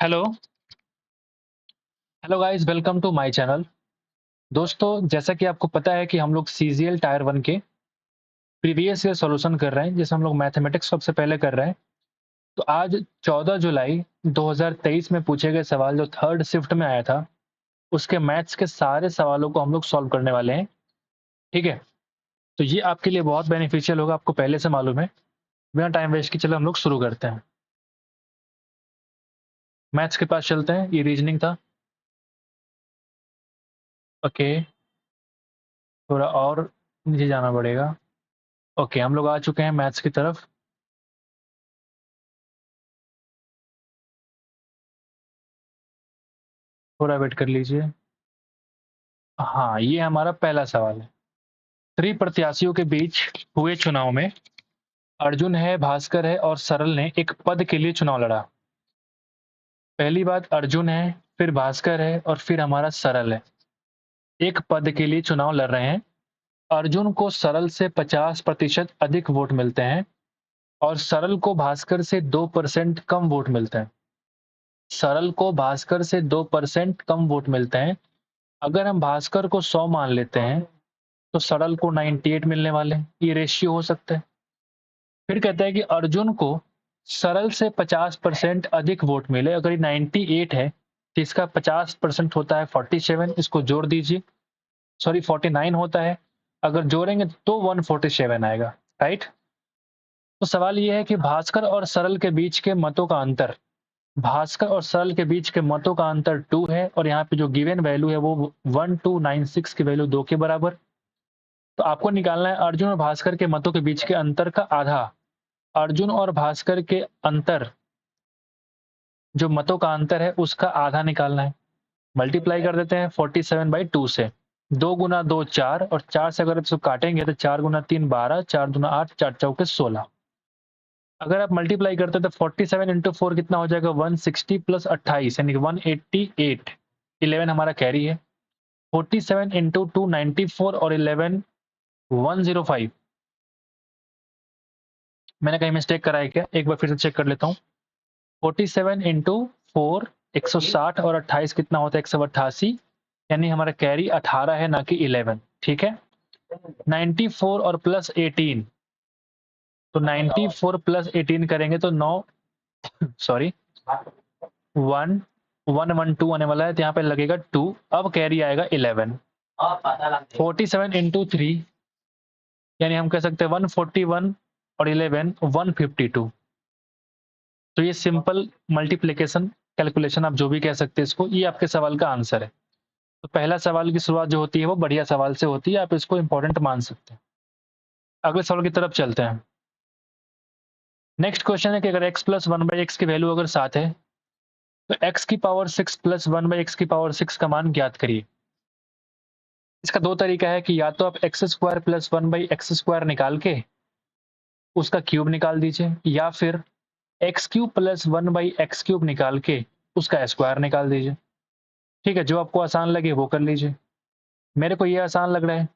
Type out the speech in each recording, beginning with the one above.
Hello hello guys, welcome to my channel. दोस्तों, जैसा कि आपको पता है कि हम लोग सीजीएल टायर 1 के प्रीवियस ईयर सॉल्यूशन कर रहे हैं, जैसे हम लोग मैथमेटिक्स सबसे पहले कर रहे हैं। तो आज 14 जुलाई 2023 में पूछे गए सवाल जो थर्ड शिफ्ट में आया था, उसके मैथ्स के सारे सवालों को हम लोग सॉल्व करने वाले हैं। ठीक है, तो ये आपके लिए बहुत बेनिफिशियल होगा, आपको पहले से मालूम है। बिना टाइम वेस्ट के चलो हम लोग शुरू करते हैं। मैथ्स के पास चलते हैं, ये रीजनिंग था। ओके, थोड़ा और नीचे जाना पड़ेगा। ओके, हम लोग आ चुके हैं मैथ्स की तरफ। थोड़ा वेट कर लीजिए। हाँ, ये हमारा पहला सवाल है। प्रत्याशियों के बीच हुए चुनाव में अर्जुन है, भास्कर है और सरल ने एक पद के लिए चुनाव लड़ा। पहली बात, अर्जुन है, फिर भास्कर है और फिर हमारा सरल है। एक पद के लिए चुनाव लड़ रहे हैं। अर्जुन को सरल से 50% अधिक वोट मिलते हैं और सरल को भास्कर से 2% कम वोट मिलते हैं। सरल को भास्कर से 2% कम वोट मिलते हैं। अगर हम भास्कर को 100 मान लेते हैं तो सरल को 98 मिलने वाले हैं। ये रेशियो हो सकता है। फिर कहता है कि अर्जुन को सरल से 50% अधिक वोट मिले। अगर ये 98 है तो इसका 50% होता है 47, इसको जोड़ दीजिए। सॉरी, 49 होता है। अगर जोड़ेंगे तो 147 आएगा। राइट। तो सवाल ये है कि भास्कर और सरल के बीच के मतों का अंतर, भास्कर और सरल के बीच के मतों का अंतर 2 है और यहाँ पे जो गिवन वैल्यू है वो 1296 की वैल्यू 2 के बराबर। तो आपको निकालना है अर्जुन और भास्कर के मतों के बीच के अंतर का आधा। अर्जुन और भास्कर के अंतर, जो मतों का अंतर है उसका आधा निकालना है। मल्टीप्लाई कर देते हैं 47/2 से। 2 गुना 2 4 और 4 से अगर इसको काटेंगे तो 4 गुना 3 12, 4 दूना 8, 4 चौके 16। अगर आप मल्टीप्लाई करते हैं तो 47 इंटू 4 कितना हो जाएगा, 160 प्लस 28 यानी कि 188। 11 हमारा कैरी है। 47 इंटू 2 94 और 11 105। मैंने कहीं मिस्टेक करा है क्या, एक बार फिर से चेक कर लेता हूँ। 47 इंटू 4 160 और 28 कितना होता है, 188। यानी हमारा कैरी 18 है, ना कि 11। ठीक है। 94 और प्लस 18, तो 94 प्लस 18 करेंगे तो 9, सॉरी, 1 1 1 2 आने वाला है, तो यहाँ पे लगेगा 2। अब कैरी आएगा 11। 47 इंटू 3 यानी हम कह सकते हैं 141 और 11 152। तो ये सिंपल मल्टीप्लिकेशन कैलकुलेशन, आप जो भी कह सकते हैं इसको, ये आपके सवाल का आंसर है। तो पहला सवाल की शुरुआत जो होती है वो बढ़िया सवाल से होती है, आप इसको इंपॉर्टेंट मान सकते हैं। अगले सवाल की तरफ चलते हैं। नेक्स्ट क्वेश्चन है कि अगर x प्लस 1/x की वैल्यू अगर 7 है तो x की पावर 6 प्लस 1/x की पावर 6 का मान ज्ञात करिए। इसका दो तरीका है कि या तो आप x square plus 1/x square निकाल के उसका क्यूब निकाल दीजिए, या फिर x cube plus 1/x cube निकाल के उसका स्क्वायर निकाल दीजिए। ठीक है, जो आपको आसान लगे वो कर लीजिए। मेरे को ये आसान लग रहा है,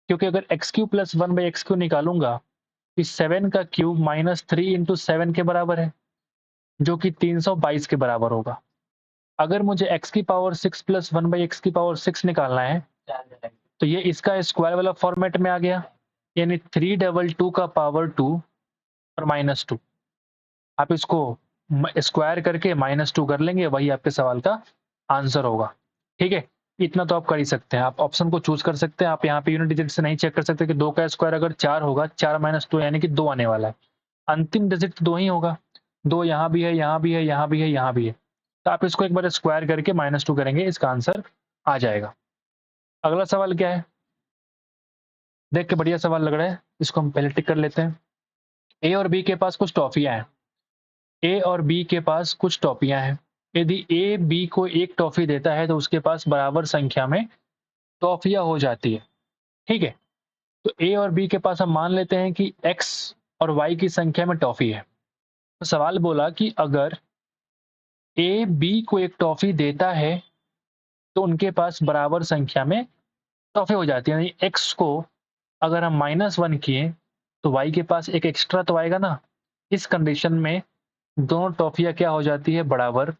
क्योंकि अगर x cube plus 1/x cube निकालूंगा, इस 7 का क्यूब -3 इंटू 7 के बराबर है, जो कि 322 के बराबर होगा। अगर मुझे x की पावर 6 प्लस 1/x की पावर 6 निकालना है तो ये इसका स्क्वायर वाला फॉर्मेट में आ गया, यानी 322 का पावर 2 और -2। आप इसको स्क्वायर करके -2 कर लेंगे, वही आपके सवाल का आंसर होगा। ठीक है, इतना तो आप कर ही सकते हैं। आप ऑप्शन को चूज कर सकते हैं। आप यहाँ पे यूनिट डिजिट से नहीं चेक कर सकते कि 2 का स्क्वायर अगर 4 होगा, 4 - 2 यानी कि 2 आने वाला है। अंतिम डिजिट तो 2 ही होगा। 2 यहाँ भी है, यहाँ भी है, यहाँ भी है, यहाँ भी है। तो आप इसको एक बार स्क्वायर करके -2 करेंगे, इसका आंसर आ जाएगा। अगला सवाल क्या है, देख के बढ़िया सवाल लग रहा है, इसको हम पहले टिक कर लेते हैं। ए और बी के पास कुछ टॉफियां हैं। ए और बी के पास कुछ टॉफियां हैं। यदि ए बी को एक टॉफी देता है तो उसके पास बराबर संख्या में टॉफियां हो जाती है। ठीक है, तो ए और बी के पास हम मान लेते हैं कि एक्स और वाई की संख्या में टॉफी है। तो सवाल बोला कि अगर ए बी को एक टॉफी देता है तो उनके पास बराबर संख्या में टॉफी हो जाती है। यानी एक्स को अगर हम -1 किए तो वाई के पास एक एक्स्ट्रा तो आएगा ना। इस कंडीशन में दोनों टॉफियां क्या हो जाती है, बराबर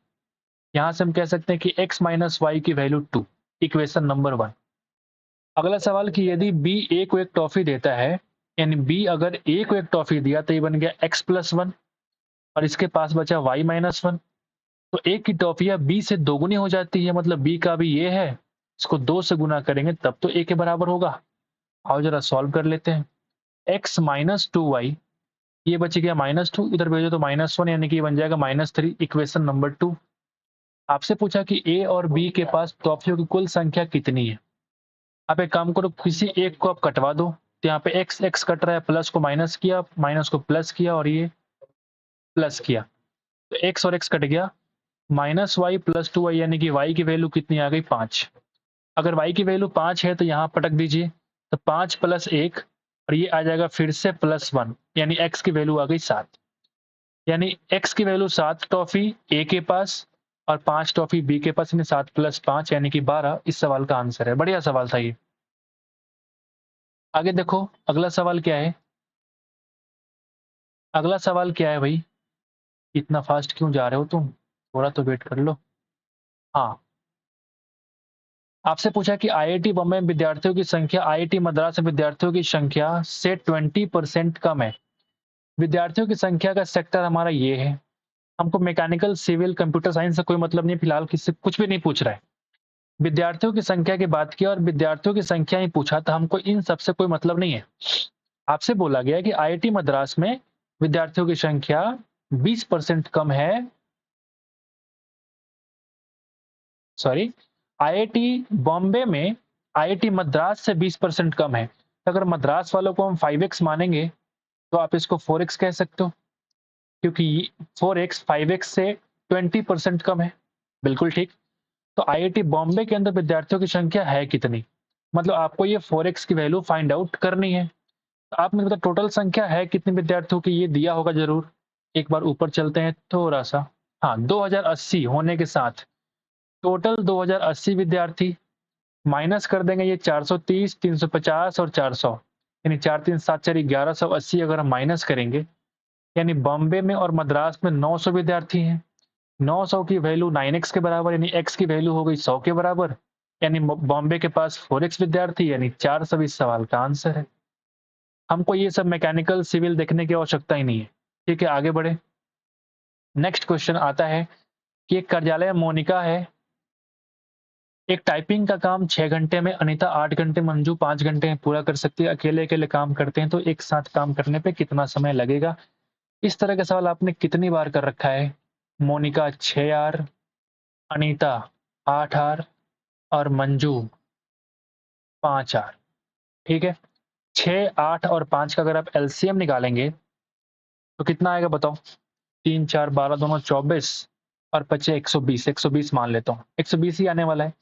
यहाँ से हम कह सकते हैं कि x माइनस वाई की वैल्यू 2, इक्वेशन नंबर 1। अगला सवाल कि यदि b a को एक टॉफी देता है, यानी b अगर a को एक टॉफी दिया तो ये बन गया x प्लस 1 और इसके पास बचा y माइनस 1। तो a की टॉफियां b से दोगुनी हो जाती है, मतलब b का भी ये है, इसको 2 से गुना करेंगे तब तो a के बराबर होगा। आओ जरा सॉल्व कर लेते हैं। x माइनस 2y, ये बच गया -2, इधर भेजो तो -1, यानी कि बन जाएगा -3, इक्वेशन नंबर 2। आपसे पूछा कि a और b के पास टॉफियों की कुल संख्या कितनी है। आप एक काम करो, किसी एक को आप कटवा दो, तो यहाँ पे x x कट रहा है, प्लस को माइनस किया, माइनस को प्लस किया और ये प्लस किया, तो x और x कट गया, -y प्लस 2y, यानी कि y की वैल्यू कितनी आ गई 5। अगर y की वैल्यू 5 है तो यहाँ पटक दीजिए, तो 5 प्लस 1 और ये आ जाएगा फिर से +1, यानी x की वैल्यू आ गई 7। यानी x की वैल्यू 7 टॉफी a के पास और 5 टॉफी b के पास, यानी 7 + 5 यानी कि 12 इस सवाल का आंसर है। बढ़िया सवाल था ये। आगे देखो अगला सवाल क्या है। अगला सवाल क्या है भाई, इतना फास्ट क्यों जा रहे हो तुम, थोड़ा तो वेट कर लो। हाँ, आपसे पूछा कि आईआईटी बॉम्बे में विद्यार्थियों की संख्या आईआईटी मद्रास में विद्यार्थियों की संख्या से 20% कम है। विद्यार्थियों की संख्या का सेक्टर हमारा ये है। हमको मैकेनिकल, सिविल, कंप्यूटर साइंस से कोई मतलब नहीं, फिलहाल किसी कुछ भी नहीं पूछ रहा है। विद्यार्थियों की संख्या की बात की और विद्यार्थियों की संख्या ही पूछा, तो हमको इन सबसे कोई मतलब नहीं है। आपसे बोला गया कि आईआईटी मद्रास में विद्यार्थियों की संख्या 20% कम है, सॉरी, आईआईटी बॉम्बे में आईआईटी मद्रास से 20% कम है। तो अगर मद्रास वालों को हम 5x मानेंगे तो आप इसको 4x कह सकते हो, क्योंकि 4x 5x से 20% कम है। बिल्कुल ठीक। तो आईआईटी बॉम्बे के अंदर विद्यार्थियों की संख्या है कितनी, मतलब आपको ये 4x की वैल्यू फाइंड आउट करनी है। तो आप मुझे बताओ टोटल संख्या है कितने विद्यार्थियों की, ये दिया होगा जरूर। एक बार ऊपर चलते हैं थोड़ा सा। हाँ, 2080 होने के साथ टोटल 2080 विद्यार्थी, माइनस कर देंगे ये 430, 350 और 400, यानी 4 3 7 4 1180। अगर हम माइनस करेंगे, यानी बॉम्बे में और मद्रास में 900 विद्यार्थी हैं। 900 की वैल्यू 9x के बराबर, यानी x की वैल्यू हो गई 100 के बराबर, यानी बॉम्बे के पास 4x विद्यार्थी, यानी 400 इस सवाल का आंसर है। हमको ये सब मैकेनिकल, सिविल देखने की आवश्यकता ही नहीं है। ठीक है, आगे बढ़े। नेक्स्ट क्वेश्चन आता है कि एक कार्यालय में मोनिका है, एक टाइपिंग का काम 6 घंटे में, अनीता 8 घंटे, मंजू 5 घंटे में पूरा कर सकती है। अकेले अकेले काम करते हैं तो एक साथ काम करने पे कितना समय लगेगा। इस तरह का सवाल आपने कितनी बार कर रखा है। मोनिका 6 आर, अनीता 8 आर और मंजू 5 आर। ठीक है, 6, 8 और 5 का अगर आप एलसीएम निकालेंगे तो कितना आएगा बताओ। 3 4 12 दोनों 24 और बचे 120। 120 मान लेता हूँ, 120 ही आने वाला है।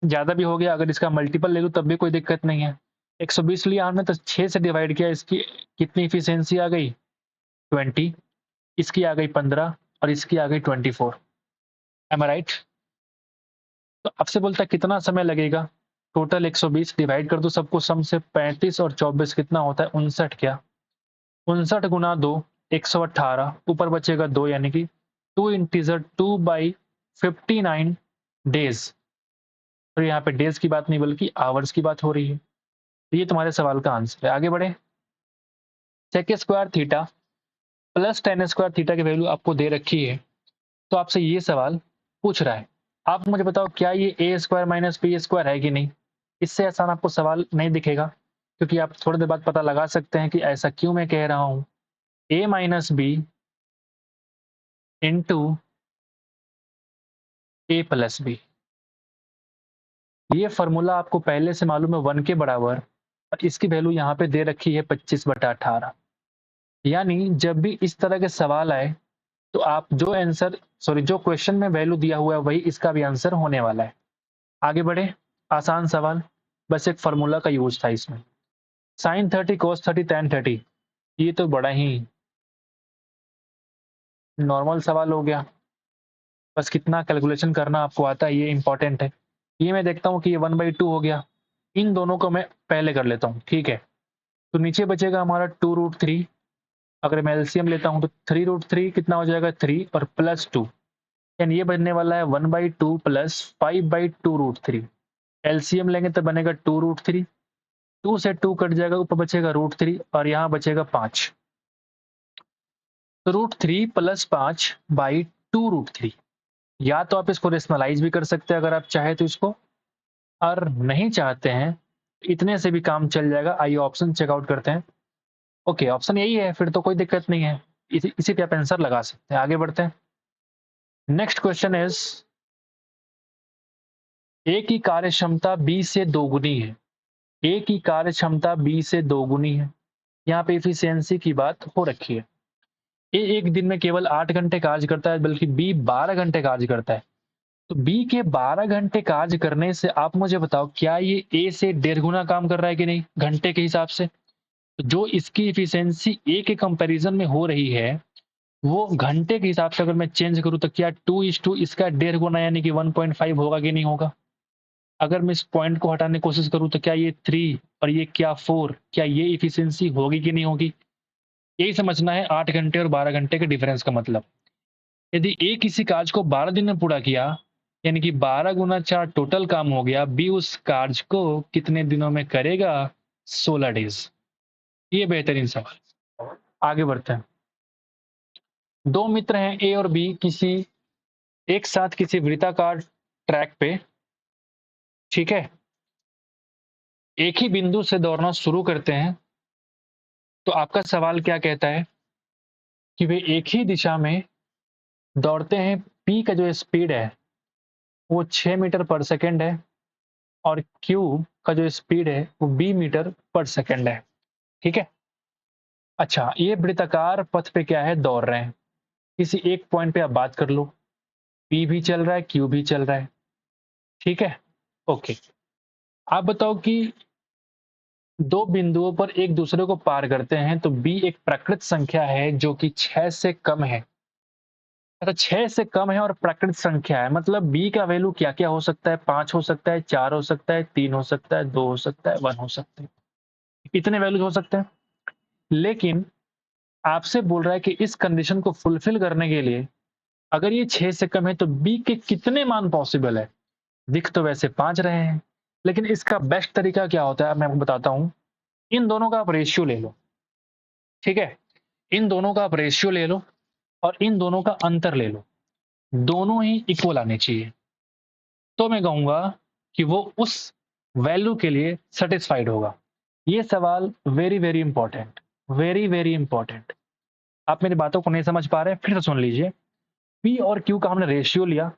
ज्यादा भी हो गया, अगर इसका मल्टीपल ले लूँ तब भी कोई दिक्कत नहीं है। 120 लिया हमने तो 6 से डिवाइड किया, इसकी कितनी इफिशियंसी आ गई 20, इसकी आ गई 15 और इसकी आ गई 24। एम आई राइट। तो आपसे बोलता है कितना समय लगेगा। टोटल 120 डिवाइड कर दो सबको सम से, 35 और 24 कितना होता है 59। क्या 59 गुना 2 118, ऊपर बचेगा 2, यानी कि 2 इंटीजर 2/59 डेज। तो यहाँ पे डेज की बात नहीं बल्कि आवर्स की बात हो रही है। तो ये तुम्हारे सवाल का आंसर है। आगे बढ़े। Sec square theta plus tan square theta की वैल्यू आपको दे रखी है, तो आपसे ये सवाल पूछ रहा है। आप मुझे बताओ क्या ये ए स्क्वायर माइनस बी स्क्वायर है कि नहीं। इससे आसान आपको सवाल नहीं दिखेगा, क्योंकि आप थोड़ी देर बाद पता लगा सकते हैं कि ऐसा क्यों मैं कह रहा हूं। ए माइनस बी इंटू ए प्लस बी, ये फॉर्मूला आपको पहले से मालूम है 1 के बराबर, और इसकी वैल्यू यहाँ पे दे रखी है 25/18। यानी जब भी इस तरह के सवाल आए तो आप जो आंसर, सॉरी, जो क्वेश्चन में वैल्यू दिया हुआ है वही इसका भी आंसर होने वाला है। आगे बढ़े। आसान सवाल, बस एक फॉर्मूला का यूज था इसमें। साइन 30 cos 30 tan 30, ये तो बड़ा ही नॉर्मल सवाल हो गया। बस कितना कैलकुलेशन करना आपको आता है ये इंपॉर्टेंट है। ये मैं देखता हूँ कि ये 1/2 हो गया। इन दोनों को मैं पहले कर लेता हूँ, ठीक है। तो नीचे बचेगा हमारा 2√3। अगर मैं एलसीएम लेता हूँ तो 3√3 कितना हो जाएगा 3 और +2, यानी ये बनने वाला है 1/2 प्लस 5/2√3। एलसीएम लेंगे तो बनेगा 2√3। 2 से 2 कट जाएगा, ऊपर बचेगा √3 और यहाँ बचेगा 5। तो √3 प्लस 5/2√3। या तो आप इसको रेशनलाइज भी कर सकते हैं अगर आप चाहे तो इसको, और नहीं चाहते हैं इतने से भी काम चल जाएगा। आइए ऑप्शन चेकआउट करते हैं। ओके, ऑप्शन यही है, फिर तो कोई दिक्कत नहीं है, इसी पे आप आंसर लगा सकते हैं। आगे बढ़ते हैं। नेक्स्ट क्वेश्चन इज, ए की कार्य क्षमता बी से दोगुनी है। ए की कार्य क्षमता बी से दोगुनी है। यहाँ पे इफिशियंसी की बात हो रखी है। ए एक दिन में केवल 8 घंटे कार्य करता है, बल्कि बी 12 घंटे कार्य करता है। तो बी के 12 घंटे कार्य करने से आप मुझे बताओ, क्या ये ए से 1.5 गुना काम कर रहा है कि नहीं घंटे के हिसाब से? तो जो इसकी इफिशियंसी ए के कंपैरिजन में हो रही है, वो घंटे के हिसाब से अगर मैं चेंज करूं तो क्या 2:2 इसका 1.5 गुना यानी कि 1.5 होगा कि नहीं होगा? अगर मैं इस पॉइंट को हटाने की कोशिश करूं तो क्या ये 3 और ये क्या 4, क्या ये इफिशियंसी होगी कि नहीं होगी? यही समझना है 8 घंटे और 12 घंटे के डिफरेंस का मतलब। यदि ए किसी कार्य को 12 दिन में पूरा किया, यानी कि 12 गुना 4 टोटल काम हो गया, बी उस कार्य को कितने दिनों में करेगा? 16 डेज। ये बेहतरीन सवाल। आगे बढ़ते हैं। दो मित्र हैं ए और बी, किसी एक साथ किसी वृत्ताकार ट्रैक पे, ठीक है, एक ही बिंदु से दौड़ना शुरू करते हैं। तो आपका सवाल क्या कहता है कि वे एक ही दिशा में दौड़ते हैं। पी का जो स्पीड है वो 6 मीटर पर सेकेंड है और क्यू का जो स्पीड है वो 20 मीटर पर सेकेंड है। ठीक है। अच्छा, ये वृत्ताकार पथ पे क्या है, दौड़ रहे हैं। किसी एक पॉइंट पे आप बात कर लो, पी भी चल रहा है, क्यू भी चल रहा है। ठीक है। ओके, आप बताओ कि दो बिंदुओं पर एक दूसरे को पार करते हैं, तो बी एक प्राकृत संख्या है जो कि 6 से कम है। अच्छा, 6 से कम है और प्राकृत संख्या है, मतलब बी का वैल्यू क्या क्या हो सकता है? 5 हो सकता है, 4 हो सकता है, 3 हो सकता है, 2 हो सकता है, 1 हो सकता है। इतने वैल्यूज हो सकते हैं। लेकिन आपसे बोल रहा है कि इस कंडीशन को फुलफिल करने के लिए अगर ये 6 से कम है तो बी के कितने मान पॉसिबल है? दिख तो वैसे 5 रहे हैं, लेकिन इसका बेस्ट तरीका क्या होता है मैं आपको बताता हूं। इन दोनों का आप रेशियो ले लो। ठीक है, इन दोनों का आप रेशियो ले लो और इन दोनों का अंतर ले लो। दोनों ही इक्वल आने चाहिए, तो मैं कहूंगा कि वो उस वैल्यू के लिए सेटिस्फाइड होगा। ये सवाल very very important, very very important. आप मेरी बातों को नहीं समझ पा रहे हैं, फिर से सुन लीजिए। पी और क्यू का हमने रेशियो लिया,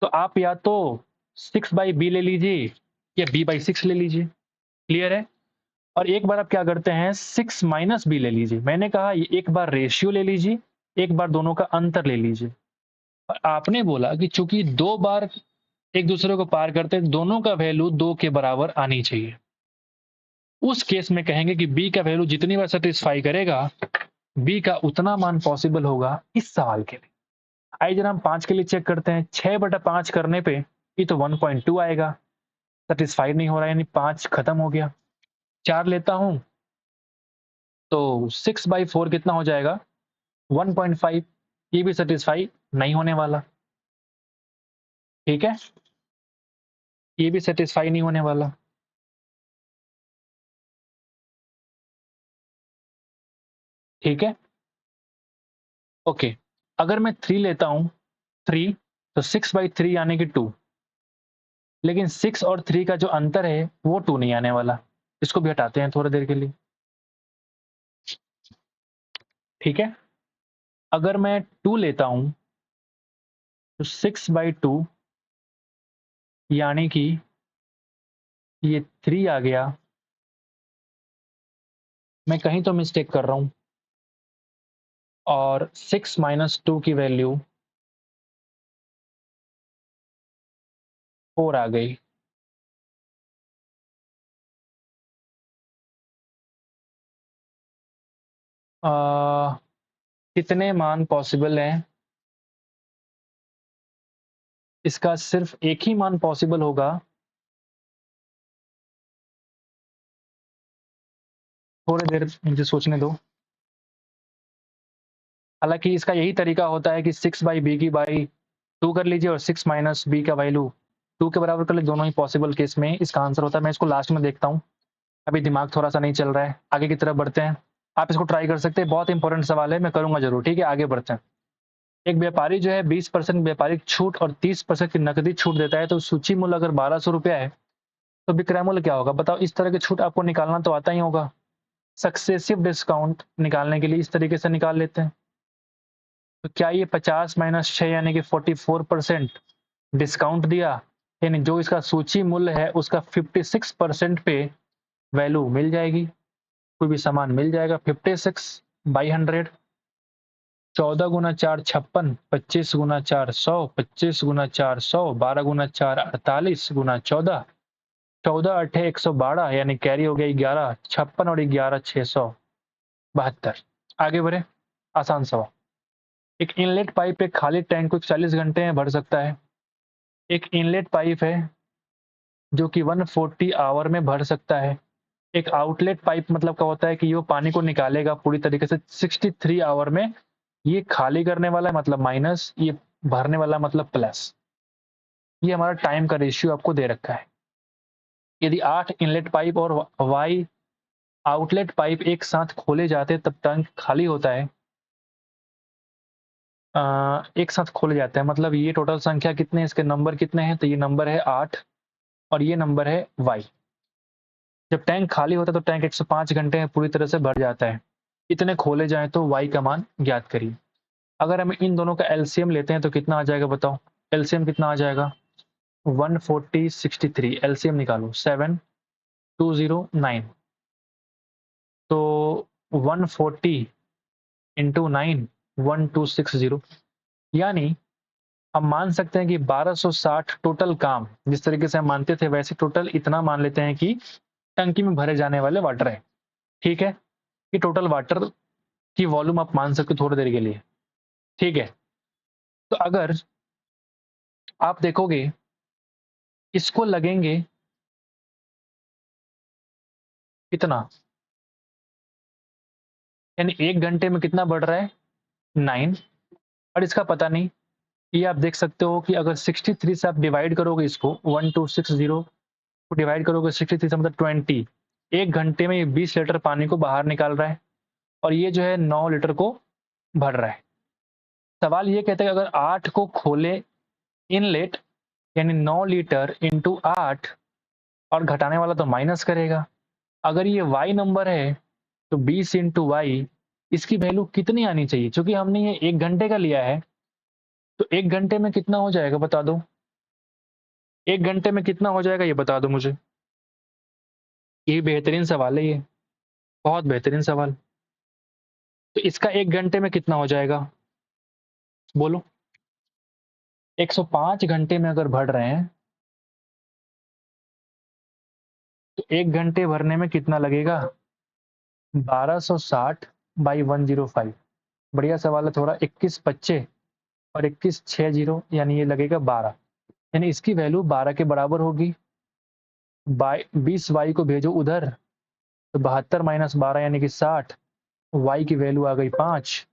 तो आप या तो 6/b ले लीजिए या b/6 ले लीजिए। क्लियर है? और एक बार आप क्या करते हैं, 6 माइनस बी ले लीजिए। मैंने कहा ये एक बार रेशियो ले लीजिए, एक बार दोनों का अंतर ले लीजिए। और आपने बोला कि चूंकि 2 बार एक दूसरे को पार करते हैं, दोनों का वैल्यू 2 के बराबर आनी चाहिए। उस केस में कहेंगे कि बी का वैल्यू जितनी बार सेटिस्फाई करेगा, बी का उतना मान पॉसिबल होगा इस सवाल के लिए। आइए जरा हम 5 के लिए चेक करते हैं। 6/5 करने पे ये तो 1.2 आएगा, सेटिस्फाइड नहीं हो रहा, यानी 5 खत्म हो गया। 4 लेता हूं तो 6/4 कितना हो जाएगा? 1.5। ये भी सेटिस्फाई नहीं होने वाला। ठीक है, ये भी सेटिस्फाई नहीं होने वाला। ठीक है। ओके, अगर मैं 3 लेता हूं, 3, तो 6/3 यानी कि 2। लेकिन 6 और 3 का जो अंतर है वो 2 नहीं आने वाला। इसको भी हटाते हैं थोड़ी देर के लिए। ठीक है। अगर मैं 2 लेता हूं तो 6/2 यानी कि ये 3 आ गया। मैं कहीं तो मिस्टेक कर रहा हूं, और 6 माइनस 2 की वैल्यू 4 आ गई। आ, कितने मान पॉसिबल हैं? इसका सिर्फ एक ही मान पॉसिबल होगा। थोड़ी देर मुझे सोचने दो। हालांकि इसका यही तरीका होता है कि 6/b की बाई 2 कर लीजिए और 6 माइनस बी का वैल्यू 2 के बराबर कर लीजिए। दोनों ही पॉसिबल केस में इसका आंसर होता है। मैं इसको लास्ट में देखता हूँ, अभी दिमाग थोड़ा सा नहीं चल रहा है। आगे की तरफ बढ़ते हैं, आप इसको ट्राई कर सकते हैं। बहुत इंपॉर्टेंट सवाल है, मैं करूंगा जरूर। ठीक है, आगे बढ़ते हैं। एक व्यापारी जो है 20% व्यापारिक छूट और 30% की नकदी छूट देता है, तो सूची मूल्य अगर 1200 रुपया है तो विक्रय मूल्य क्या होगा? बताओ। इस तरह की छूट आपको निकालना तो आता ही होगा। सक्सेसिव डिस्काउंट निकालने के लिए इस तरीके से निकाल लेते हैं। तो क्या ये 50 माइनस 6 यानी कि 44% डिस्काउंट दिया, यानी जो इसका सूची मूल्य है उसका 56% पे वैल्यू मिल जाएगी, कोई भी सामान मिल जाएगा। 56/100, 14 गुना 4 56, 25 गुना 4 100, 25 गुना 4 100, 12 गुना 4 48 गुना 14, 14 अठे 112 यानी कैरी हो गया 11, 56 और 11 672। आगे बढ़े, आसान सवाल। एक इनलेट पाइप एक खाली टैंक को 40 घंटे में भर सकता है। एक इनलेट पाइप है जो कि 140 आवर में भर सकता है। एक आउटलेट पाइप मतलब क्या होता है कि ये पानी को निकालेगा पूरी तरीके से 63 आवर में। ये खाली करने वाला है मतलब माइनस, ये भरने वाला मतलब प्लस। ये हमारा टाइम का रेशियो आपको दे रखा है। यदि 8 इनलेट पाइप और वाई आउटलेट पाइप एक साथ खोले जाते तब टैंक खाली होता है। एक साथ खोले जाते हैं मतलब ये टोटल संख्या कितने, इसके नंबर कितने हैं? तो ये नंबर है 8 और ये नंबर है वाई। जब टैंक खाली होता है तो टैंक 105 घंटे में पूरी तरह से भर जाता है। इतने खोले जाएं तो वाई का मान ज्ञात करिए। अगर हम इन दोनों का एलसीएम लेते हैं तो कितना आ जाएगा बताओ? एलसीएम कितना आ जाएगा? 140 63। एलसीएम निकालो, 7 209। तो 140 इंटू 9 1260, यानी हम मान सकते हैं कि 1260 टोटल काम। जिस तरीके से हम मानते थे वैसे टोटल इतना मान लेते हैं कि टंकी में भरे जाने वाले वाटर है। ठीक है, ये टोटल वाटर की वॉल्यूम आप मान सकते हो थोड़ी देर के लिए। ठीक है, तो अगर आप देखोगे इसको लगेंगे कितना, यानी 1 घंटे में कितना बढ़ रहा है? 9। और इसका पता नहीं। ये आप देख सकते हो कि अगर 63 से आप डिवाइड करोगे इसको, 1260 को डिवाइड करोगे 63 से मतलब 20। 1 घंटे में ये 20 लीटर पानी को बाहर निकाल रहा है और ये जो है 9 लीटर को भर रहा है। सवाल ये कहता है कि अगर 8 को खोले इनलेट, यानी 9 लीटर इंटू 8, और घटाने वाला तो माइनस करेगा। अगर ये वाई नंबर है तो 20 इंटू वाई, इसकी वैल्यू कितनी आनी चाहिए? क्योंकि हमने ये 1 घंटे का लिया है, तो 1 घंटे में कितना हो जाएगा बता दो? 1 घंटे में कितना हो जाएगा ये बता दो मुझे। ये बेहतरीन सवाल है, ये बहुत बेहतरीन सवाल। तो इसका 1 घंटे में कितना हो जाएगा बोलो? 105 घंटे में अगर बढ़ रहे हैं तो 1 घंटे भरने में कितना लगेगा? 1260/105। बढ़िया सवाल है थोड़ा। 21 बच्चे और 21 60, यानी ये लगेगा 12, यानी इसकी वैल्यू 12 के बराबर होगी। 20 वाई को भेजो उधर तो 72 माइनस 12 यानी कि 60। वाई की वैल्यू आ गई 5,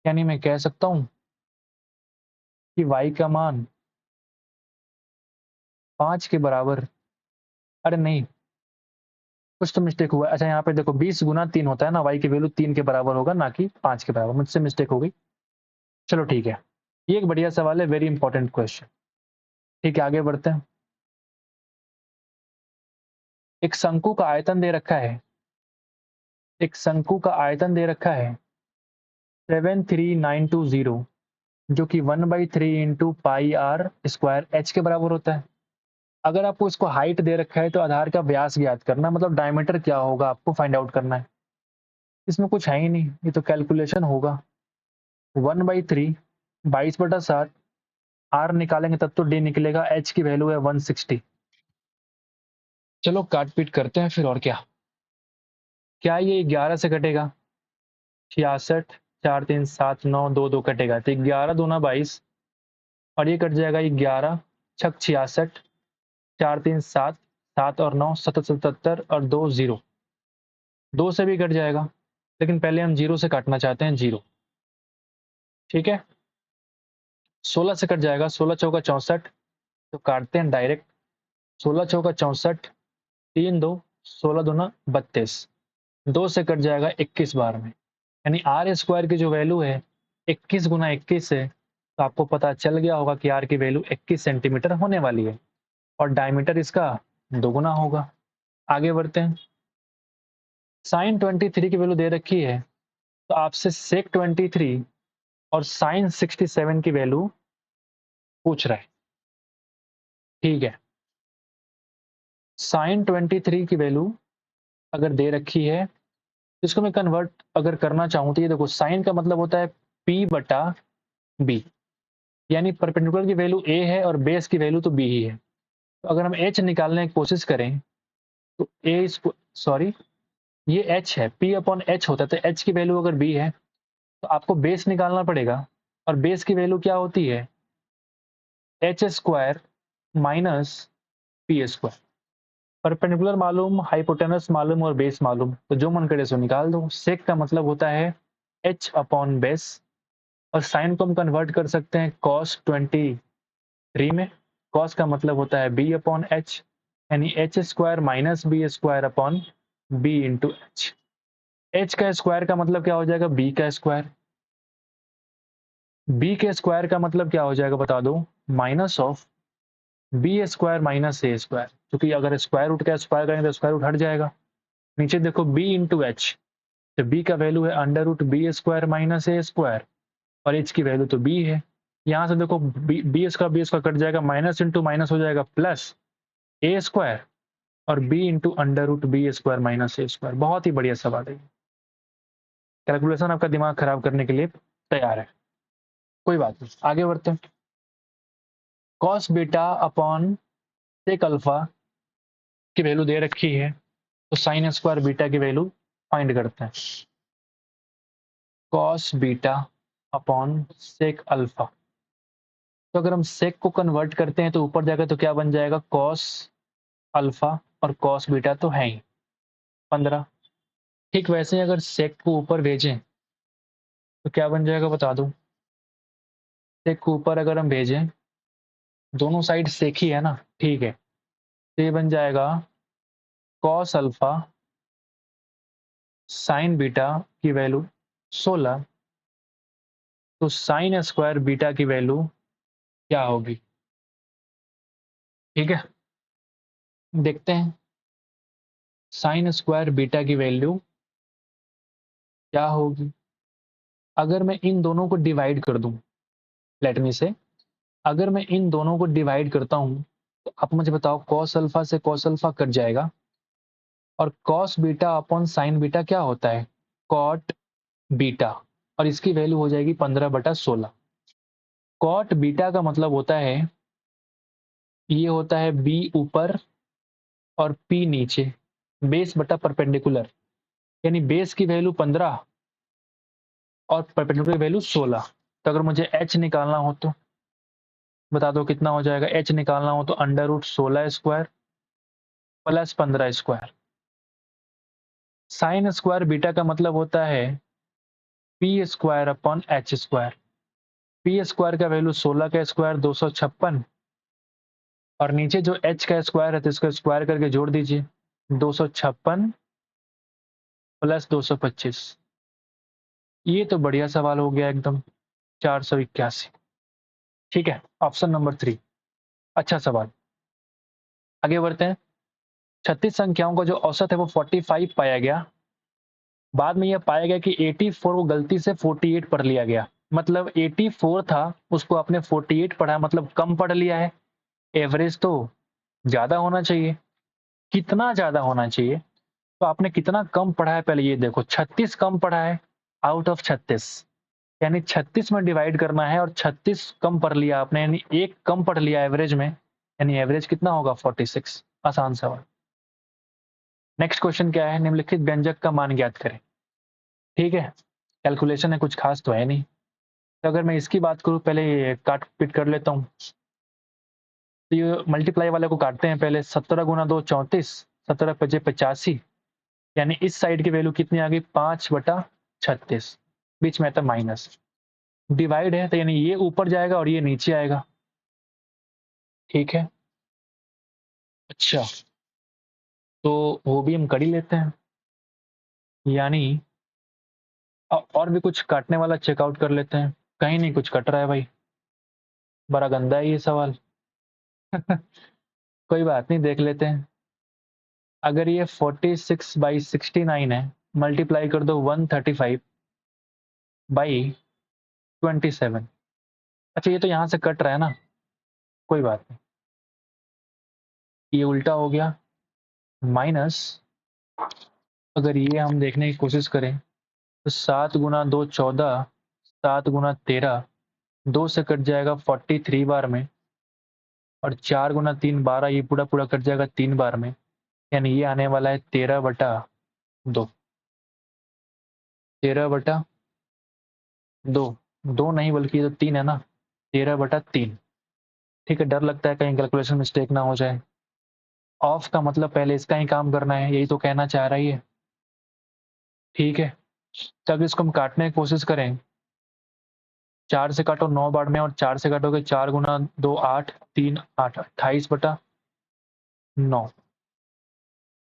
यानी मैं कह सकता हूं कि वाई का मान 5 के बराबर। अरे नहीं, कुछ तो मिस्टेक हुआ। अच्छा यहाँ पे देखो 20 गुना 3 होता है ना, वाई की वैल्यू 3 के बराबर होगा ना कि 5 के बराबर। मुझसे मिस्टेक हो गई। चलो ठीक है, ये एक बढ़िया सवाल है, वेरी इंपॉर्टेंट क्वेश्चन। ठीक है, आगे बढ़ते हैं। एक शंकु का आयतन दे रखा है, एक शंकु का आयतन दे रखा है 73920, जो कि 1/3 into pi r square H के बराबर होता है। अगर आपको इसको हाइट दे रखा है तो आधार का व्यास ज्ञात करना, मतलब डायमीटर क्या होगा आपको फाइंड आउट करना है। इसमें कुछ है ही नहीं, ये तो कैलकुलेशन होगा। 1/3 22/7, आर निकालेंगे तब तो डी निकलेगा, एच की वैल्यू है 160। चलो काट पीट करते हैं फिर, और क्या। क्या ये 11 से कटेगा? 66, 4 3 7 9 2 2 कटेगा तो 11 दूना 22, और ये कट जाएगा 11 छक 66, 4 3 7, 7 और 9 77 और 2 0, 2 से भी कट जाएगा, लेकिन पहले हम 0 से काटना चाहते हैं, 0। ठीक है, 16 से कट जाएगा, 16 चौका 64, तो काटते हैं डायरेक्ट। 16 चौका 64, 3 2, 16 दूना 32, 2 से कट जाएगा 21 बार में, यानी आर स्क्वायर की जो वैल्यू है 21 गुना 21 है, तो आपको पता चल गया होगा कि आर की वैल्यू 21 सेंटीमीटर होने वाली है और डायमीटर इसका दोगुना होगा। आगे बढ़ते हैं। साइन 23 की वैल्यू दे रखी है, तो आपसे सेक 23 और साइन 67 की वैल्यू पूछ रहा है। ठीक है, साइन 23 की वैल्यू अगर दे रखी है, इसको मैं कन्वर्ट अगर करना चाहूँ तो ये देखो, साइन का मतलब होता है P बटा B, यानी परपेंडिकुलर की वैल्यू A है और बेस की वैल्यू तो B ही है। तो अगर हम H निकालने की कोशिश करें तो सॉरी, ये H है, P अपॉन H होता है, तो H की वैल्यू अगर B है तो आपको बेस निकालना पड़ेगा, और बेस की वैल्यू क्या होती है, H square minus P square. Perpendicular मालूम, हाइपोटेनस मालूम और बेस मालूम, तो जो मन करे सो निकाल दो। सेक का मतलब होता है एच अपॉन बेस, और साइन को हम कन्वर्ट कर सकते हैं कॉस 23 में। कॉस का मतलब होता है बी अपॉन एच, यानी H square minus B square upon B into H. H का स्क्वायर का मतलब क्या हो जाएगा, बी का स्क्वायर। बी के स्क्वायर का मतलब क्या हो जाएगा बता दो, minus of B square minus A square, क्योंकि अगर स्क्वायर रूट का स्क्वायर करेंगे तो स्क्वायर रूट हट जाएगा। नीचे देखो बी इंटू एच, तो बी का वैल्यू है under root B square minus A square, और एच की वैल्यू तो बी है। यहाँ से देखो बी स्क्वायर कट जाएगा, माइनस इंटू माइनस हो जाएगा प्लस ए स्क्वायर, और B into under root B square minus A square. बहुत ही बढ़िया सवाल है, कैलकुलेशन आपका दिमाग खराब करने के लिए तैयार है, कोई बात नहीं, आगे बढ़ते हैं। Cos beta upon sec alpha की वैल्यू दे रखी है, तो साइन स्क्वायर बीटा की वैल्यू फाइंड करते हैं। Cos beta upon sec alpha, तो अगर हम सेक को कन्वर्ट करते हैं तो ऊपर जाकर तो क्या बन जाएगा, कॉस अल्फा, और कॉस बीटा तो है ही 15। ठीक वैसे ही अगर सेक को ऊपर भेजें तो क्या बन जाएगा बता दो। सेक को ऊपर अगर हम भेजें, दोनों साइड सेक ही है ना, ठीक है, तो ये बन जाएगा कॉस अल्फा साइन बीटा की वैल्यू 16, तो साइन स्क्वायर बीटा की वैल्यू क्या होगी। ठीक है, देखते हैं साइन स्क्वायर बीटा की वैल्यू क्या होगी। अगर मैं इन दोनों को डिवाइड कर दूं, लेट मी से, अगर मैं इन दोनों को डिवाइड करता हूं तो आप मुझे बताओ, कॉस अल्फा से कॉस अल्फा कट जाएगा, और cos beta upon sine beta क्या होता है, कॉट बीटा, और इसकी वैल्यू हो जाएगी 15/16। कॉट बीटा का मतलब होता है, ये होता है बी ऊपर और पी नीचे, बेस बटा परपेंडिकुलर, यानी बेस की वैल्यू 15 और परपेंडिकुलर वैल्यू 16। तो अगर मुझे एच निकालना हो तो बता दो कितना हो जाएगा। एच निकालना हो तो under root 16 square plus 15 square. Sine square beta का मतलब होता है P square upon H square. P square का वैल्यू 16 का स्क्वायर 256, और नीचे जो एच का स्क्वायर है तो इसको स्क्वायर करके जोड़ दीजिए, 256 प्लस 225। ये तो बढ़िया सवाल हो गया एकदम, 481। ठीक है, ऑप्शन नंबर 3 अच्छा सवाल। आगे बढ़ते हैं। 36 संख्याओं का जो औसत है वो 45 पाया गया। बाद में यह पाया गया कि 84 को गलती से 48 पढ़ लिया गया, मतलब 84 था उसको आपने 48 पढ़ा, मतलब कम पढ़ लिया है। एवरेज तो ज्यादा होना चाहिए, कितना ज्यादा होना चाहिए, तो आपने कितना कम पढ़ा है पहले ये देखो। 36 कम पढ़ा है आउट ऑफ 36, यानी 36 में डिवाइड करना है और 36 कम पढ़ लिया आपने, यानी एक कम पढ़ लिया एवरेज में, यानी एवरेज कितना होगा 46। आसान सवाल। नेक्स्ट क्वेश्चन क्या है, निम्नलिखित व्यंजक का मान ज्ञात करें। ठीक है, कैलकुलेशन है, कुछ खास तो है नहीं। तो अगर मैं इसकी बात करूं, पहले काट पीट कर लेता हूं। तो ये मल्टीप्लाई वाले को काटते हैं पहले। 17 गुना 2 34, 17 पचे 85, यानी इस साइड की वैल्यू कितनी आ गई 5/36, बीच में आता माइनस। डिवाइड है तो यानी ये ऊपर जाएगा और ये नीचे आएगा, ठीक है। अच्छा, तो वो भी हम कर ही लेते हैं, यानी और भी कुछ काटने वाला चेकआउट कर लेते हैं। कहीं नहीं कुछ कट रहा है भाई, बड़ा गंदा है ये सवाल। कोई बात नहीं, देख लेते हैं। अगर ये 46/69 है, मल्टीप्लाई कर दो 135/27। अच्छा, ये तो यहाँ से कट रहा है ना, कोई बात नहीं, ये उल्टा हो गया। माइनस, अगर ये हम देखने की कोशिश करें तो 7 × 2 14, 7 × 13, 2 से कट जाएगा 43 बार में, और 4 × 3 12, ये पूरा पूरा कट जाएगा 3 बार में, यानी ये आने वाला है 13/2। 13/2, 2 नहीं बल्कि ये तो 3 है ना, 13/3। ठीक है, डर लगता है कहीं कैलकुलेशन मिस्टेक ना हो जाए। ऑफ का मतलब पहले इसका ही काम करना है, यही तो कहना चाह रही है, ठीक है। तो अगर इसको हम काटने की कोशिश करें, 4 से काटो 9 बार में, और 4 से काटोगे 4 × 2 8, 3 8, 28/9,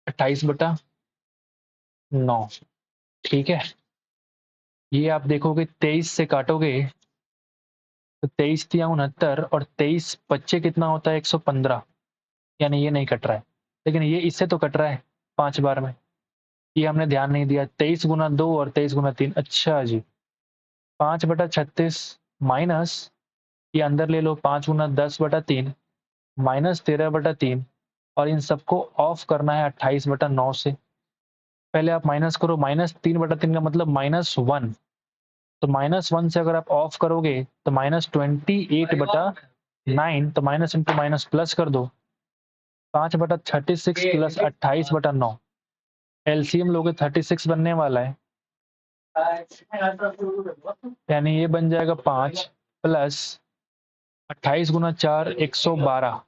28/9, ठीक है। ये आप देखोगे 23 से काटोगे तो 23×3 = 69, और 23 × 25 कितना होता है 115, यानी ये नहीं कट रहा है। लेकिन ये इससे तो कट रहा है 5 बार में, ये हमने ध्यान नहीं दिया। 23 × 2 और 23 × 3, अच्छा जी, 5/36 माइनस, ये अंदर ले लो 5 × 10/3 माइनस 13/3, और इन सबको ऑफ करना है 28/9 से। पहले आप माइनस करो, -3/3 का मतलब -1, तो -1 से अगर आप ऑफ करोगे तो -28/9, तो माइनस इंटू माइनस प्लस कर दो, 5/36 प्लस 28/9, एलसीएम लोगे 36 बनने वाला है, यानी ये बन जाएगा 5 प्लस 28 × 4 112,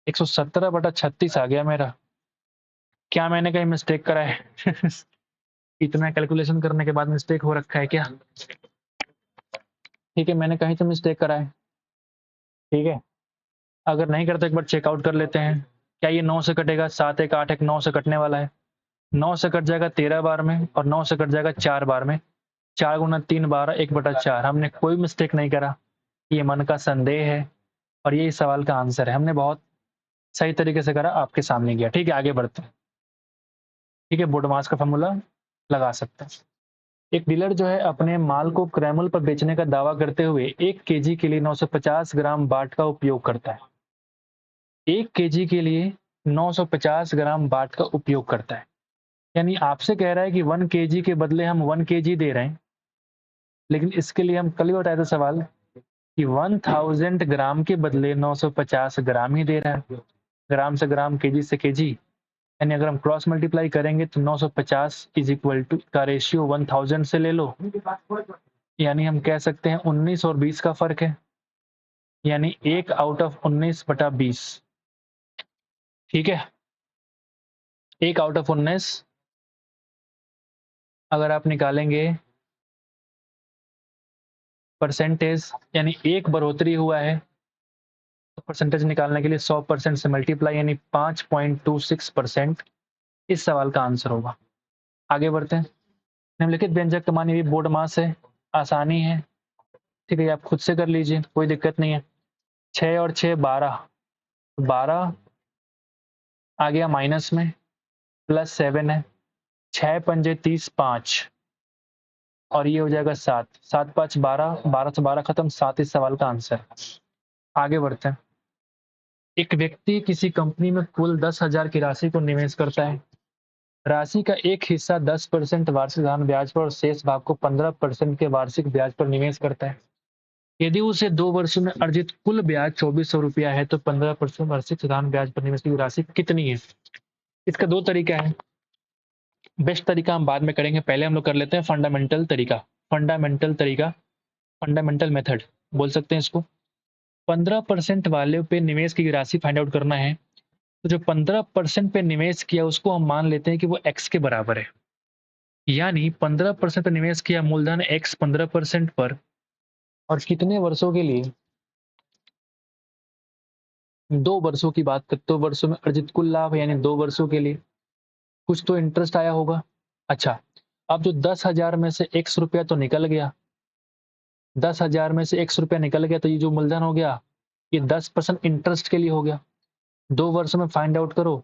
117/36 आ गया मेरा। क्या मैंने कहीं मिस्टेक करा है? इतना कैलकुलेशन करने के बाद मिस्टेक हो रखा है क्या? ठीक है, मैंने कहीं तो मिस्टेक करा है, ठीक है। अगर नहीं करते एक बार चेकआउट कर लेते हैं। क्या ये 9 से कटेगा? 7 1 8 1 9 से कटने वाला है, 9 से कट जाएगा 13 बार में, और 9 से कट जाएगा 4 बार में, 4 × 3 12, 1/4। हमने कोई मिस्टेक नहीं करा, ये मन का संदेह है, और ये इस सवाल का आंसर है। हमने बहुत सही तरीके से करा, आपके सामने गया। ठीक है, आगे बढ़ते हैं। ठीक है, बोडमास का फॉर्मूला लगा सकते हैं। एक डीलर जो है अपने माल को क्रैमल पर बेचने का दावा करते हुए 1 केजी के लिए 950 ग्राम बाट का उपयोग करता है। 1 केजी के लिए 950 ग्राम बाट का उपयोग करता है, यानी आपसे कह रहा है कि 1 केजी के बदले हम 1 केजी दे रहे हैं। लेकिन इसके लिए हम कल ही बताए थे सवाल कि 1000 ग्राम के बदले 950 ग्राम ही दे रहा है। ग्राम से ग्राम, केजी से केजी, यानी अगर हम क्रॉस मल्टीप्लाई करेंगे तो 950 इज इक्वल टू का रेशियो 1000 से ले लो, यानी हम कह सकते हैं 19 और 20 का फर्क है, यानी 1/19/20। ठीक है, 1/19 अगर आप निकालेंगे परसेंटेज, यानी 1 बढ़ोतरी हुआ है, तो परसेंटेज निकालने के लिए 100% से मल्टीप्लाई, यानी 5.26% इस सवाल का आंसर होगा। आगे बढ़ते हैं। निम्नलिखित व्यंजक का मान, ये बोर्ड मास है, आसानी है, ठीक है, आप खुद से कर लीजिए, कोई दिक्कत नहीं है। 6 और 6 12, 12 आ गया माइनस में, प्लस 7 है, 6 पंजे 30 5, और ये हो जाएगा 7, 7 5 12, 12 से 12 खत्म, 7 इस सवाल का आंसर। आगे बढ़ते हैं। एक व्यक्ति किसी कंपनी में कुल 10,000 की राशि को निवेश करता है। राशि का एक हिस्सा 10% वार्षिक धन ब्याज पर और शेष भाग को 15% के वार्षिक ब्याज पर निवेश करता है। यदि उसे 2 वर्षों में अर्जित कुल ब्याज 2400 रुपया है, तो 15% वार्षिक साधारण ब्याज पर निवेश की राशि कितनी है? इसका 2 तरीका है। बेस्ट तरीका हम बाद में करेंगे, पहले हम लोग कर लेते हैं फंडामेंटल तरीका। फंडामेंटल तरीका, फंडामेंटल मेथड बोल सकते हैं इसको। 15% वाले पे निवेश की राशि फाइंड आउट करना है, तो जो 15% पे निवेश किया उसको हम मान लेते हैं कि वो x के बराबर है। यानी 15% पे निवेश किया, मूलधन x 15% पर, और कितने वर्षों के लिए? 2 वर्षों की बात करते, 2 वर्षों में अर्जित कुल लाभ यानी 2 वर्षों के लिए कुछ तो इंटरेस्ट आया होगा। अच्छा, अब जो 10,000 में से x रुपया तो निकल गया, 10,000 में से x रुपया निकल गया, तो ये जो मूलधन हो गया ये 10% इंटरेस्ट के लिए हो गया। 2 वर्षों में फाइंड आउट करो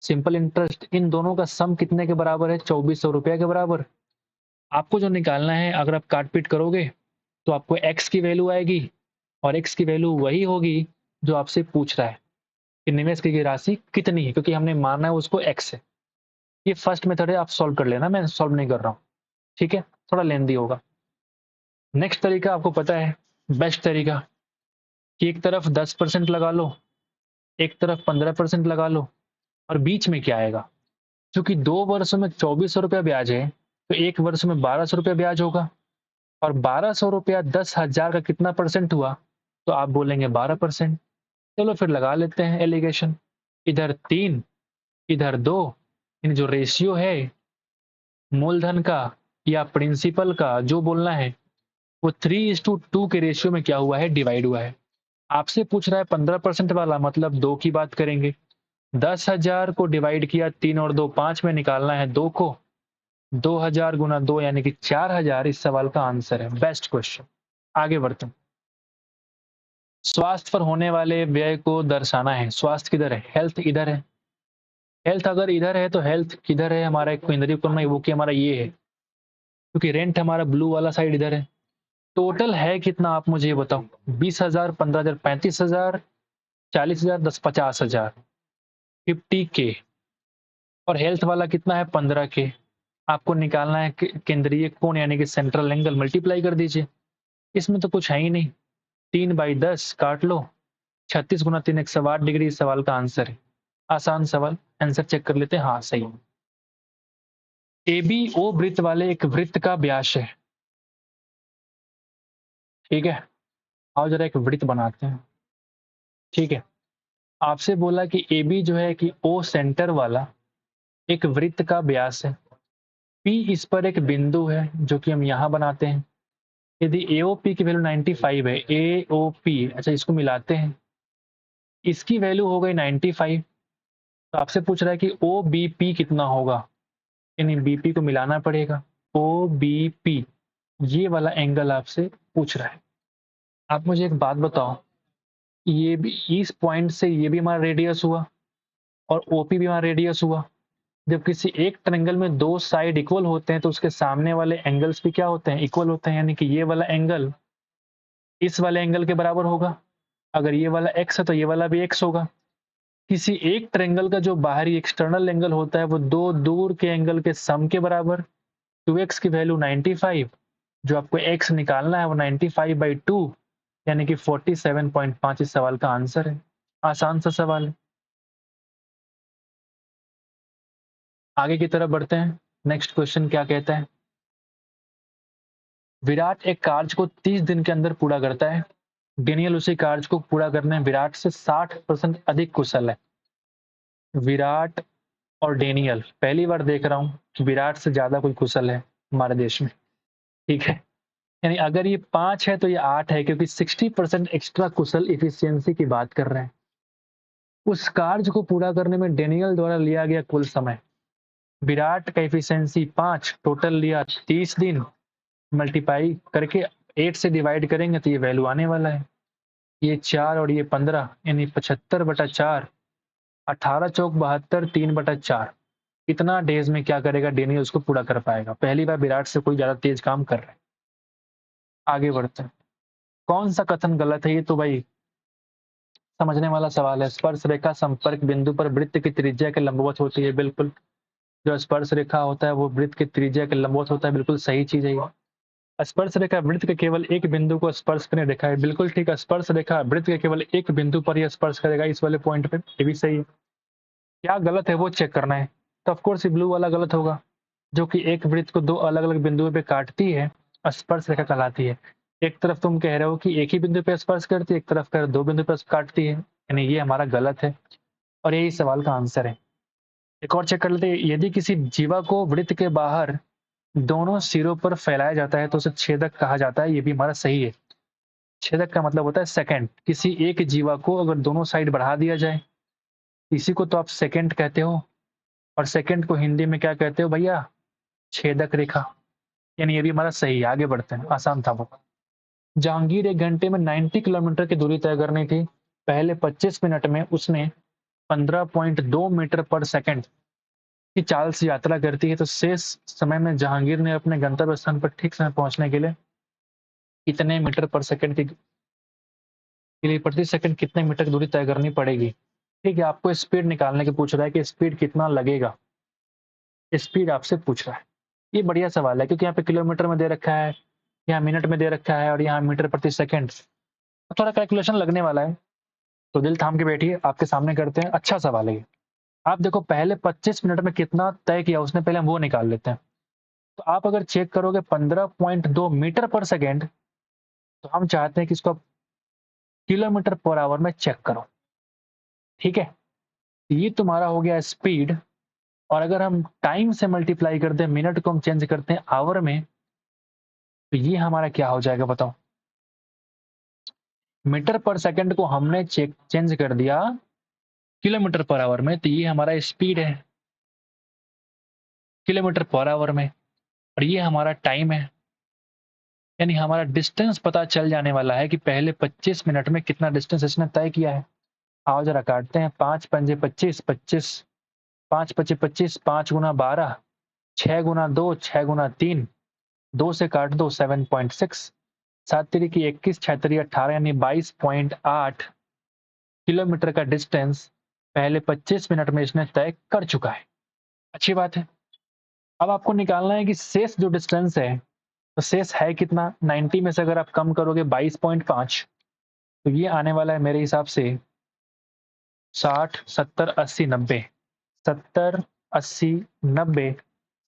सिंपल इंटरेस्ट, इन दोनों का सम कितने के बराबर है? 2400 रुपया के बराबर। आपको जो निकालना है, अगर आप काट पीट करोगे तो आपको x की वैल्यू आएगी और x की वैल्यू वही होगी जो आपसे पूछ रहा है कि निवेश की गई राशि कितनी है, क्योंकि हमने माना है उसको x है। ये फर्स्ट मेथड है, आप सॉल्व कर लेना, मैं सॉल्व नहीं कर रहा हूँ, ठीक है, थोड़ा लेंदी होगा। नेक्स्ट तरीका आपको पता है, बेस्ट तरीका, कि एक तरफ 10% लगा लो, एक तरफ 15% लगा लो, और बीच में क्या आएगा? क्योंकि 2 वर्षों में 2400 रुपया ब्याज है, तो एक वर्ष में 1200 रुपया ब्याज होगा, और 1200 रुपया 10,000 का कितना परसेंट हुआ? तो आप बोलेंगे 12%। चलो फिर लगा लेते हैं एलिगेशन, इधर 3 इधर 2, इन जो रेशियो है मूलधन का या प्रिंसिपल का जो बोलना है, वो 3:2 के रेशियो में क्या हुआ है? डिवाइड हुआ है। आपसे पूछ रहा है 15% वाला, मतलब 2 की बात करेंगे। 10,000 को डिवाइड किया 3 और 2 5 में, निकालना है 2 को, 2,000 गुना 2 यानी कि 4,000 इस सवाल का आंसर है। Best question. आगे बढ़ते हैं। स्वास्थ्य पर होने वाले व्यय को दर्शाना है। स्वास्थ्य किधर है? हेल्थ इधर है। हेल्थ अगर इधर है तो हेल्थ किधर है? हमारा एक केंद्रीय उपक्रम है वो कि हमारा ये है, क्योंकि रेंट हमारा ब्लू वाला साइड इधर है। टोटल है कितना आप मुझे ये बताओ? 20,000, 15,000, 35,000, 40,000, 10, 50,000, 50K। और हेल्थ वाला कितना है? 15K। आपको निकालना है केंद्रीय कोण यानी कि सेंट्रल एंगल, मल्टीप्लाई कर दीजिए। इसमें तो कुछ है ही नहीं, 3/10 काट लो, 36 गुना 3 108 डिग्री इस सवाल का आंसर है। आसान सवाल, आंसर चेक कर लेते हैं। हाँ सही है। ABO वृत्त वाले एक वृत्त का व्यास है, ठीक है। आओ जरा एक वृत्त बनाते हैं, ठीक है। आपसे बोला कि AB जो है कि O सेंटर वाला एक वृत्त का व्यास है, P इस पर एक बिंदु है जो कि हम यहाँ बनाते हैं। यदि AOP की वैल्यू 95 है, AOP, अच्छा इसको मिलाते हैं, इसकी वैल्यू हो गई 95, तो आपसे पूछ रहा है कि OBP कितना होगा, यानी BP को मिलाना पड़ेगा। OBP ये वाला एंगल आपसे पूछ रहा है। आप मुझे एक बात बताओ, ये भी इस पॉइंट से ये भी हमारा रेडियस हुआ और OP भी हमारा रेडियस हुआ। जब किसी एक ट्रायंगल में 2 साइड इक्वल होते हैं तो उसके सामने वाले एंगल्स भी क्या होते हैं? इक्वल होते हैं, यानी कि ये वाला एंगल इस वाले एंगल के बराबर होगा। अगर ये वाला x है तो ये वाला भी x होगा। किसी एक ट्रायंगल का जो बाहरी एक्सटर्नल एंगल होता है वो 2 दूर के एंगल के सम के बराबर। 2x की वैल्यू 95, जो आपको x निकालना है वो 95/2 यानी कि 47.5 इस सवाल का आंसर है। आसान सा सवाल है। आगे की तरफ बढ़ते हैं। नेक्स्ट क्वेश्चन क्या कहता है? विराट एक कार्य को 30 दिन के अंदर पूरा करता है। डेनियल उसी कार्य को पूरा करने में विराट से 60% अधिक कुशल है। विराट और डेनियल, पहली बार देख रहा हूं कि विराट से ज्यादा कोई कुशल है हमारे देश में, ठीक है। यानी अगर ये 5 है तो ये 8 है, क्योंकि 60% एक्स्ट्रा कुशल इफिशियंसी की बात कर रहे हैं। उस कार्य को पूरा करने में डेनियल द्वारा लिया गया कुल समय, विराट का इफिशियंसी 5, टोटल लिया 30 दिन, मल्टीप्लाई करके 8 से डिवाइड करेंगे तो ये वैल्यू आने वाला है। ये 4 और ये 15 यानी 75/4, 18 चौक 72, 3/4। इतना डेज में क्या करेगा डेनियल उसको पूरा कर पाएगा। पहली बार विराट से कोई ज्यादा तेज काम कर रहा है। आगे बढ़ते हैं। कौन सा कथन गलत है? ये तो भाई समझने वाला सवाल है। स्पर्श रेखा संपर्क बिंदु पर वृत्त की त्रिज्या के लंबवत होती है। बिल्कुल, जो स्पर्श रेखा होता है वो वृत्त की त्रिज्या के लंबवत होता है। बिल्कुल सही चीज है ये। स्पर्श रेखा वृत्त के केवल एक बिंदु को स्पर्श करने रेखा है। बिल्कुल ठीक है, स्पर्श रेखा वृत्त के केवल एक बिंदु पर ही स्पर्श करेगा, इस वाले पॉइंट पे। ये भी सही है। क्या गलत है वो चेक करना है, तो ऑफकोर्स ये ब्लू वाला गलत होगा, जो कि एक वृत्त को 2 अलग अलग बिंदुओं पे काटती है, स्पर्श रेखा कहलाती है। एक तरफ तुम कह रहे हो कि एक ही बिंदु पे स्पर्श करती है, एक तरफ कह रहे हो 2 बिंदु पे काटती है, यानी ये हमारा गलत है और यही सवाल का आंसर है। एक और चेक कर लेते हैं। यदि किसी जीवा को वृत्त के बाहर दोनों सिरों पर फैलाया जाता है तो उसे छेदक कहा जाता है। ये भी हमारा सही है। छेदक का मतलब होता है सेकंड। किसी एक जीवा को अगर दोनों साइड बढ़ा दिया जाए, इसी को तो आप सेकंड कहते हो, और सेकंड को हिंदी में क्या कहते हो भैया? छेदक रेखा। यानी ये भी हमारा सही है। आगे बढ़ते हैं, आसान था वो। जहांगीर 1 घंटे में 90 किलोमीटर की दूरी तय करनी थी। पहले 25 मिनट में उसने 15.2 मीटर पर सेकंड की चाल से यात्रा करती है, तो शेष समय में जहांगीर ने अपने गंतव्य स्थान पर ठीक समय पहुंचने के लिए कितने मीटर पर सेकंड के लिए प्रति सेकंड कितने मीटर की दूरी तय करनी पड़ेगी? ठीक है, आपको स्पीड निकालने की पूछ रहा है कि स्पीड कितना लगेगा। स्पीड आपसे पूछ रहा है। ये बढ़िया सवाल है, क्योंकि यहाँ पे किलोमीटर में दे रखा है, यहाँ मिनट में दे रखा है, और यहाँ मीटर प्रति सेकंड। थोड़ा कैलकुलेशन लगने वाला है, तो दिल थाम के बैठिए, आपके सामने करते हैं। अच्छा सवाल है ये। आप देखो, पहले 25 मिनट में कितना तय किया उसने, पहले हम वो निकाल लेते हैं। तो आप अगर चेक करोगे 15.2 मीटर पर सेकेंड, तो हम चाहते हैं कि इसको किलोमीटर पर आवर में चेक करो। ठीक है, ये तुम्हारा हो गया स्पीड। और अगर हम टाइम से मल्टीप्लाई करते हैं, मिनट को हम चेंज करते हैं आवर में, तो ये हमारा क्या हो जाएगा बताओ? मीटर पर सेकंड को हमने चेंज कर दिया किलोमीटर पर आवर में, तो ये हमारा स्पीड है किलोमीटर पर आवर में, और ये हमारा टाइम है। यानी हमारा डिस्टेंस पता चल जाने वाला है कि पहले 25 मिनट में कितना डिस्टेंस इसने तय किया है। आओ जरा काटते हैं। 5 पंजे 25, 25 5 पचे 25, 5 गुना 12, 6 गुना 2, 6 गुना 3, 2 से काट दो 7.6, 7 तिरी 21, 6 तिरी 18, यानी 22.8 किलोमीटर का डिस्टेंस पहले 25 मिनट में इसने तय कर चुका है। अच्छी बात है। अब आपको निकालना है कि शेष जो डिस्टेंस है, तो शेष है कितना? 90 में से अगर आप कम करोगे 22.5, तो ये आने वाला है मेरे हिसाब से 60, 70, 80, 90, 70, 80, 90,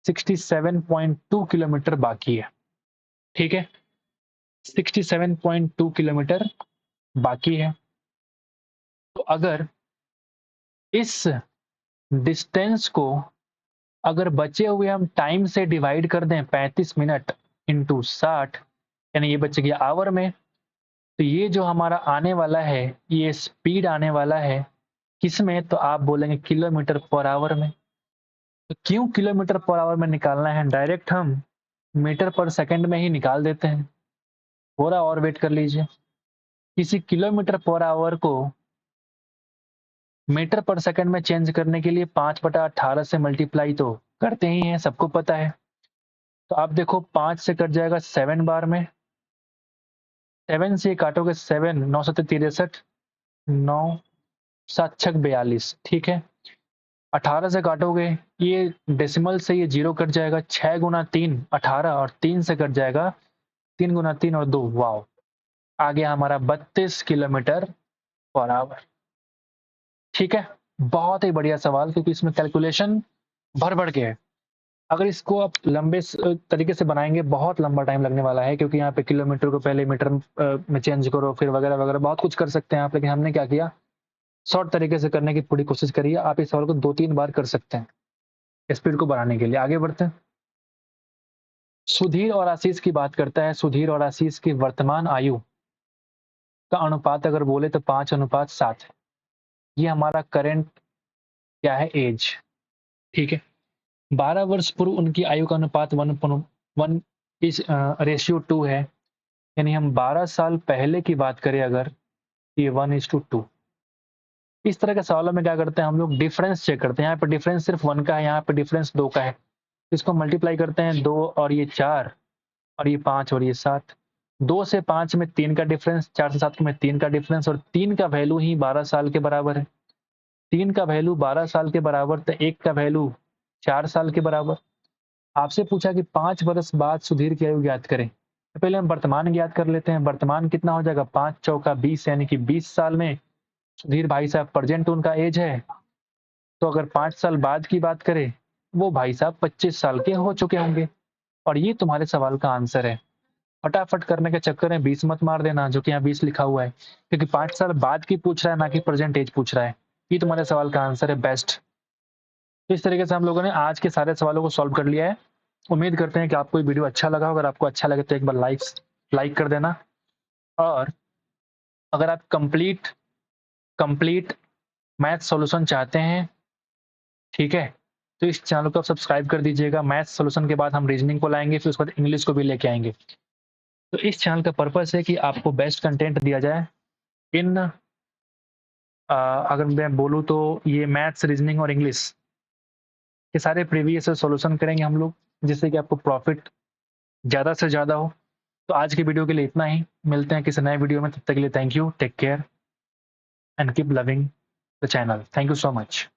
67.2 किलोमीटर बाकी है। ठीक है, 67.2 किलोमीटर बाकी है। तो अगर इस डिस्टेंस को अगर बचे हुए हम टाइम से डिवाइड कर दें, 35 मिनट इंटू 60, यानी ये बच गया आवर में, तो ये जो हमारा आने वाला है, ये स्पीड आने वाला है किसमें? तो आप बोलेंगे किलोमीटर पर आवर में। तो क्यों किलोमीटर पर आवर में निकालना है? डायरेक्ट हम मीटर पर सेकंड में ही निकाल देते हैं। थोड़ा और वेट कर लीजिए। किसी किलोमीटर पर आवर को मीटर पर सेकंड में चेंज करने के लिए 5/18 से मल्टीप्लाई तो करते ही हैं, सबको पता है। तो आप देखो, 5 से कट जाएगा 7 बार में, 7 से काटोगे 7, 9 7 63, 9 7 6 42। ठीक है, 18 से काटोगे, ये डेसिमल से ये जीरो कट जाएगा। 6 गुना 3 18, और 3 से कट जाएगा 3 गुना 3 और 2, वाओ, आ गया हमारा 32 किलोमीटर पर आवर। ठीक है, बहुत ही बढ़िया सवाल, क्योंकि इसमें कैलकुलेशन भर भर के है। अगर इसको आप लंबे तरीके से बनाएंगे, बहुत लंबा टाइम लगने वाला है, क्योंकि यहाँ पे किलोमीटर को पहले मीटर में चेंज करो, फिर वगैरह वगैरह बहुत कुछ कर सकते हैं आप। लेकिन हमने क्या किया, शॉर्ट तरीके से करने की पूरी कोशिश करी है। आप इस सवाल को 2-3 बार कर सकते हैं स्पीड को बढ़ाने के लिए। आगे बढ़ते हैं। सुधीर और आशीष की बात करता है। सुधीर और आशीष की वर्तमान आयु का अनुपात अगर बोले तो 5:7 है। ये हमारा करंट क्या है, एज। ठीक है, 12 वर्ष पूर्व उनकी आयु का अनुपात 1 इस रेशियो 2 है। यानी हम 12 साल पहले की बात करें अगर, ये 1:2। इस तरह के सवालों में क्या करते हैं हम लोग, डिफरेंस चेक करते हैं। यहाँ पे डिफरेंस सिर्फ 1 का है, यहाँ पे डिफरेंस 2 का है। इसको मल्टीप्लाई करते हैं, 2 और ये 4, और ये 5 और ये 7। 2 से 5 में 3 का डिफरेंस, 4 से 7 में 3 का डिफरेंस, और 3 का वैल्यू ही 12 साल के बराबर है। 3 का वैल्यू 12 साल के बराबर, तो 1 का वैल्यू 4 साल के बराबर। आपसे पूछा कि 5 वर्ष बाद सुधीर की आयु ज्ञात करें। तो पहले हम वर्तमान ज्ञात कर लेते हैं। वर्तमान कितना हो जाएगा, 5 चौका 20, यानी कि 20 साल में सुधीर भाई साहब प्रेजेंट उनका एज है। तो अगर 5 साल बाद की बात करें, वो भाई साहब 25 साल के हो चुके होंगे। और ये तुम्हारे सवाल का आंसर है। फटाफट करने के चक्कर में 20 मत मार देना, जो कि यहाँ 20 लिखा हुआ है, क्योंकि 5 साल बाद की पूछ रहा है, ना कि प्रेजेंट एज पूछ रहा है। ये तुम्हारे सवाल का आंसर है, बेस्ट। तो इस तरीके से हम लोगों ने आज के सारे सवालों को सॉल्व कर लिया है। उम्मीद करते हैं कि आपको ये वीडियो अच्छा लगा। अगर आपको अच्छा लगे तो एक बार लाइक कर देना। और अगर आप कंप्लीट मैथ सॉल्यूशन चाहते हैं, ठीक है, तो इस चैनल को आप सब्सक्राइब कर दीजिएगा। मैथ सॉल्यूशन के बाद हम रीजनिंग को लाएंगे, फिर उसके बाद इंग्लिश को भी लेके आएंगे। तो इस चैनल का पर्पस है कि आपको बेस्ट कंटेंट दिया जाए इन अगर मैं बोलूँ तो ये मैथ्स, रीजनिंग और इंग्लिश के सारे प्रीवियस सॉल्यूशन करेंगे हम लोग, जिससे कि आपको प्रॉफिट ज़्यादा से ज़्यादा हो। तो आज की वीडियो के लिए इतना ही, मिलते हैं किसी नए वीडियो में, तब तक के लिए thank you, take care and keep loving the channel. Thank you so much.